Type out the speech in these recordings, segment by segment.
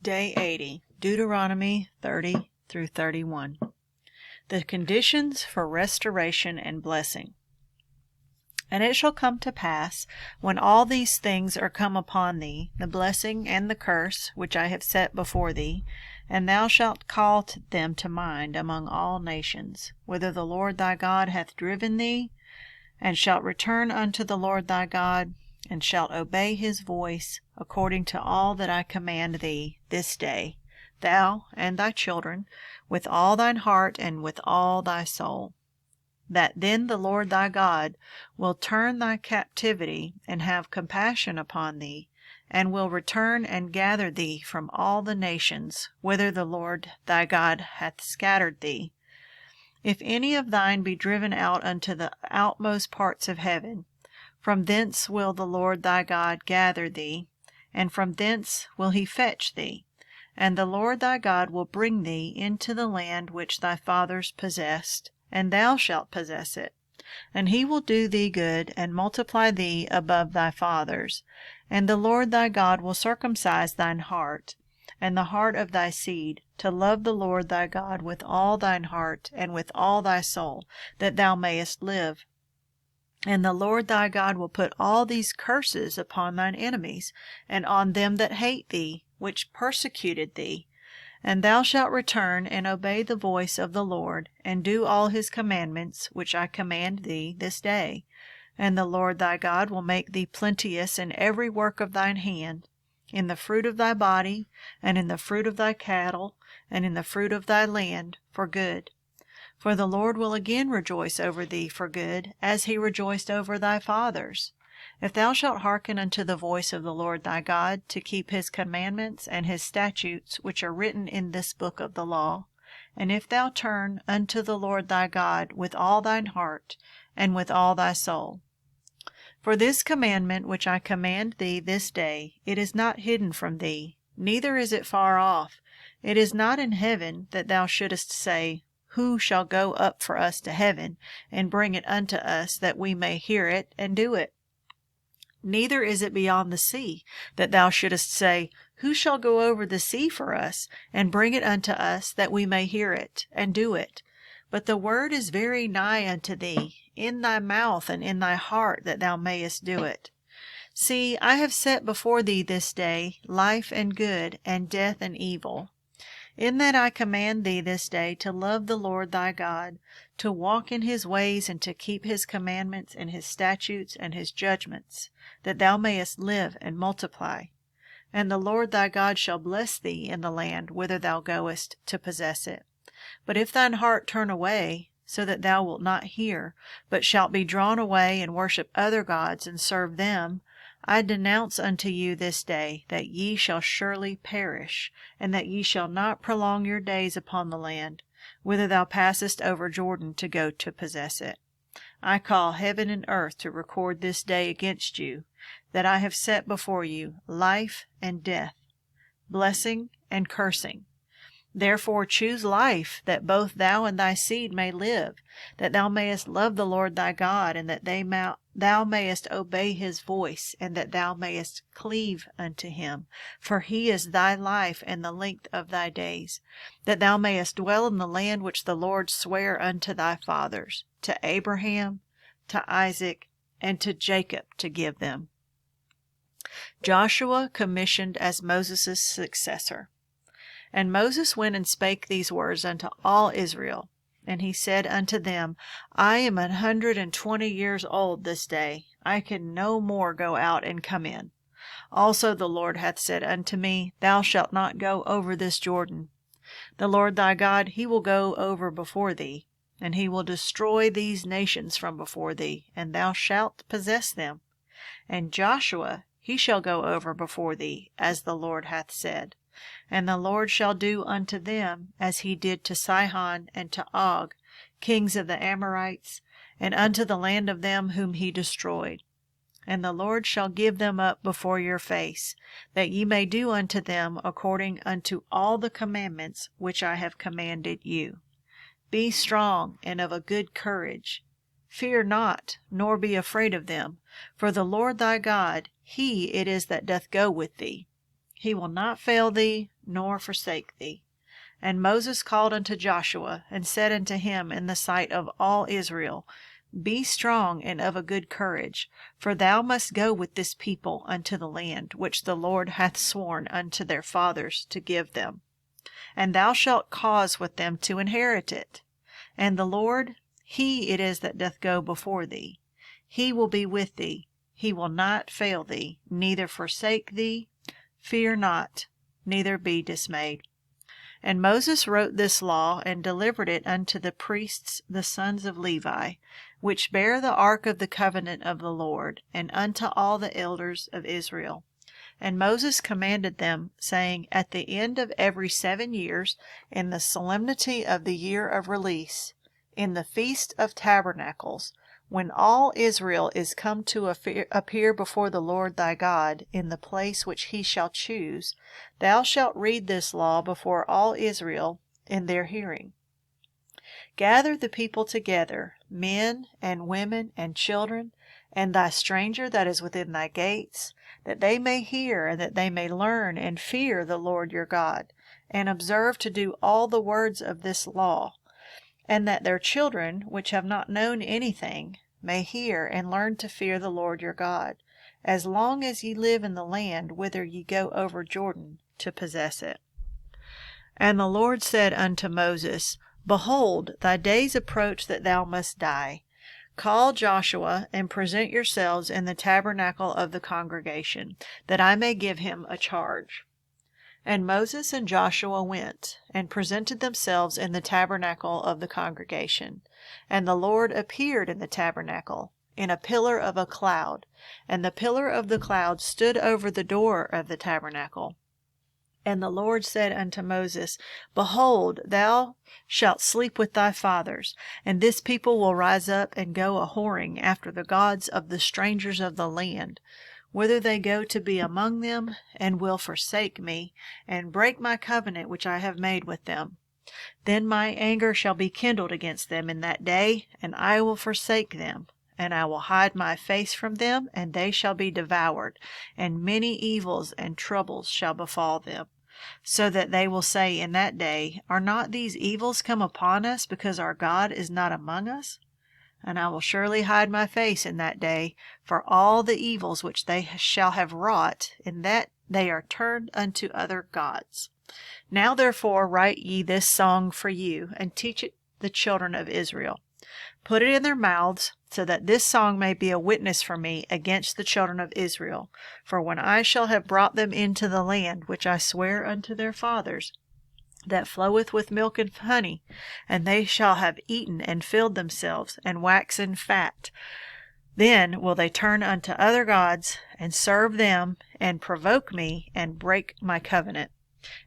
Day 80, Deuteronomy 30 through 31. The conditions for restoration and blessing. And it shall come to pass, when all these things are come upon thee, the blessing and the curse which I have set before thee, and thou shalt call them to mind among all nations, whither the Lord thy God hath driven thee, and shalt return unto the Lord thy God, and shalt obey his voice, according to all that I command thee this day, thou and thy children, with all thine heart and with all thy soul. That then the Lord thy God will turn thy captivity, and have compassion upon thee, and will return and gather thee from all the nations, whither the Lord thy God hath scattered thee. If any of thine be driven out unto the outmost parts of heaven, from thence will the Lord thy God gather thee, and from thence will he fetch thee. And the Lord thy God will bring thee into the land which thy fathers possessed, and thou shalt possess it. And he will do thee good, and multiply thee above thy fathers. And the Lord thy God will circumcise thine heart, and the heart of thy seed, to love the Lord thy God with all thine heart and with all thy soul, that thou mayest live. And the Lord thy God will put all these curses upon thine enemies, and on them that hate thee, which persecuted thee. And thou shalt return and obey the voice of the Lord, and do all his commandments, which I command thee this day. And the Lord thy God will make thee plenteous in every work of thine hand, in the fruit of thy body, and in the fruit of thy cattle, and in the fruit of thy land, for good. For the Lord will again rejoice over thee for good, as he rejoiced over thy fathers. If thou shalt hearken unto the voice of the Lord thy God, to keep his commandments and his statutes, which are written in this book of the law, and if thou turn unto the Lord thy God with all thine heart, and with all thy soul. For this commandment which I command thee this day, it is not hidden from thee, neither is it far off. It is not in heaven, that thou shouldest say, Who shall go up for us to heaven, and bring it unto us, that we may hear it, and do it? Neither is it beyond the sea, that thou shouldest say, Who shall go over the sea for us, and bring it unto us, that we may hear it, and do it? But the word is very nigh unto thee, in thy mouth and in thy heart, that thou mayest do it. See, I have set before thee this day life and good, and death and evil. In that I command thee this day to love the Lord thy God, to walk in his ways, and to keep his commandments and his statutes and his judgments, that thou mayest live and multiply. And the Lord thy God shall bless thee in the land whither thou goest to possess it. But if thine heart turn away, so that thou wilt not hear, but shalt be drawn away and worship other gods and serve them, I denounce unto you this day that ye shall surely perish, and that ye shall not prolong your days upon the land, whither thou passest over Jordan to go to possess it. I call heaven and earth to record this day against you, that I have set before you life and death, blessing and cursing. Therefore choose life, that both thou and thy seed may live, that thou mayest love the Lord thy God, and that thou mayest obey his voice, and that thou mayest cleave unto him. For he is thy life and the length of thy days, that thou mayest dwell in the land which the Lord sware unto thy fathers, to Abraham, to Isaac, and to Jacob, to give them. Joshua commissioned as Moses' successor. And Moses went and spake these words unto all Israel. And he said unto them, I am 120 years old this day. I can no more go out and come in. Also the Lord hath said unto me, Thou shalt not go over this Jordan. The Lord thy God, he will go over before thee, and he will destroy these nations from before thee, and thou shalt possess them. And Joshua, he shall go over before thee, as the Lord hath said. And the Lord shall do unto them as he did to Sihon and to Og, kings of the Amorites, and unto the land of them whom he destroyed. And the Lord shall give them up before your face, that ye may do unto them according unto all the commandments which I have commanded you. Be strong and of a good courage. Fear not, nor be afraid of them, for the Lord thy God, he it is that doth go with thee. He will not fail thee, nor forsake thee. And Moses called unto Joshua, and said unto him in the sight of all Israel, Be strong and of a good courage, for thou must go with this people unto the land which the Lord hath sworn unto their fathers to give them. And thou shalt cause with them to inherit it. And the Lord, He it is that doth go before thee. He will be with thee. He will not fail thee, neither forsake thee. Fear not, neither be dismayed. And Moses wrote this law, and delivered it unto the priests the sons of Levi, which bear the ark of the covenant of the Lord, and unto all the elders of Israel. And Moses commanded them, saying, At the end of every 7 years, in the solemnity of the year of release, in the feast of tabernacles, when all Israel is come to appear before the Lord thy God in the place which he shall choose, thou shalt read this law before all Israel in their hearing. Gather the people together, men and women and children, and thy stranger that is within thy gates, that they may hear, and that they may learn and fear the Lord your God, and observe to do all the words of this law, and that their children, which have not known anything, may hear and learn to fear the Lord your God, as long as ye live in the land whither ye go over Jordan to possess it. And the Lord said unto Moses, Behold, thy days approach that thou must die. Call Joshua, and present yourselves in the tabernacle of the congregation, that I may give him a charge. And Moses and Joshua went, and presented themselves in the tabernacle of the congregation. And the Lord appeared in the tabernacle, in a pillar of a cloud, and the pillar of the cloud stood over the door of the tabernacle. And the Lord said unto Moses, Behold, thou shalt sleep with thy fathers, and this people will rise up and go a-whoring after the gods of the strangers of the land, whither they go to be among them, and will forsake me, and break my covenant which I have made with them. Then my anger shall be kindled against them in that day, and I will forsake them, and I will hide my face from them, and they shall be devoured, and many evils and troubles shall befall them. So that they will say in that day, Are not these evils come upon us, because our God is not among us? And I will surely hide my face in that day for all the evils which they shall have wrought, in that they are turned unto other gods. Now therefore write ye this song for you, and teach it the children of Israel. Put it in their mouths, so that this song may be a witness for me against the children of Israel. For when I shall have brought them into the land which I swear unto their fathers, that floweth with milk and honey, and they shall have eaten and filled themselves, and waxen fat, then will they turn unto other gods, and serve them, and provoke me, and break my covenant.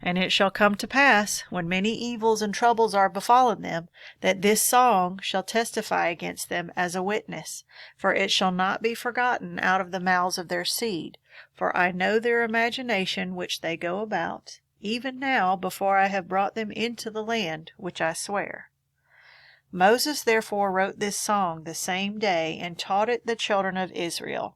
And it shall come to pass, when many evils and troubles are befallen them, that this song shall testify against them as a witness, for it shall not be forgotten out of the mouths of their seed. For I know their imagination which they go about, even now before I have brought them into the land which I swear. Moses therefore wrote this song the same day, and taught it the children of Israel.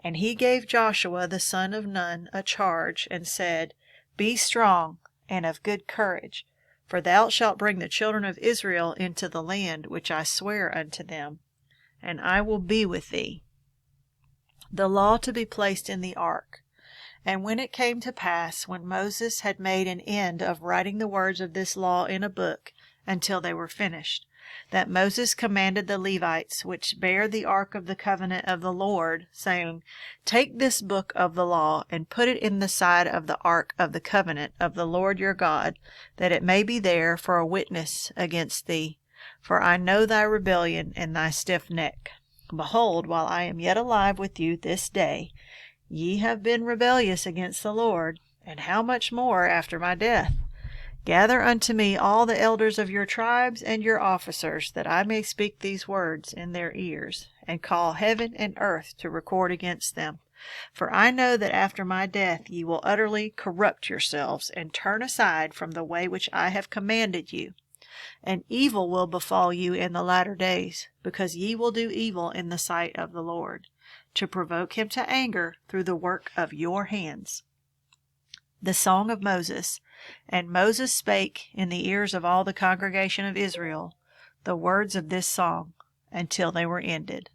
And he gave Joshua the son of Nun a charge, and said, Be strong and of good courage, for thou shalt bring the children of Israel into the land which I swear unto them, and I will be with thee. The law to be placed in the ark. And when it came to pass, when Moses had made an end of writing the words of this law in a book, until they were finished, that Moses commanded the Levites, which bear the ark of the covenant of the Lord, saying, Take this book of the law, and put it in the side of the ark of the covenant of the Lord your God, that it may be there for a witness against thee. For I know thy rebellion and thy stiff neck. Behold, while I am yet alive with you this day, ye have been rebellious against the Lord, and how much more after my death? Gather unto me all the elders of your tribes and your officers, that I may speak these words in their ears, and call heaven and earth to record against them. For I know that after my death ye will utterly corrupt yourselves, and turn aside from the way which I have commanded you. And evil will befall you in the latter days, because ye will do evil in the sight of the Lord, to provoke him to anger through the work of your hands. The song of Moses. And Moses spake in the ears of all the congregation of Israel the words of this song until they were ended.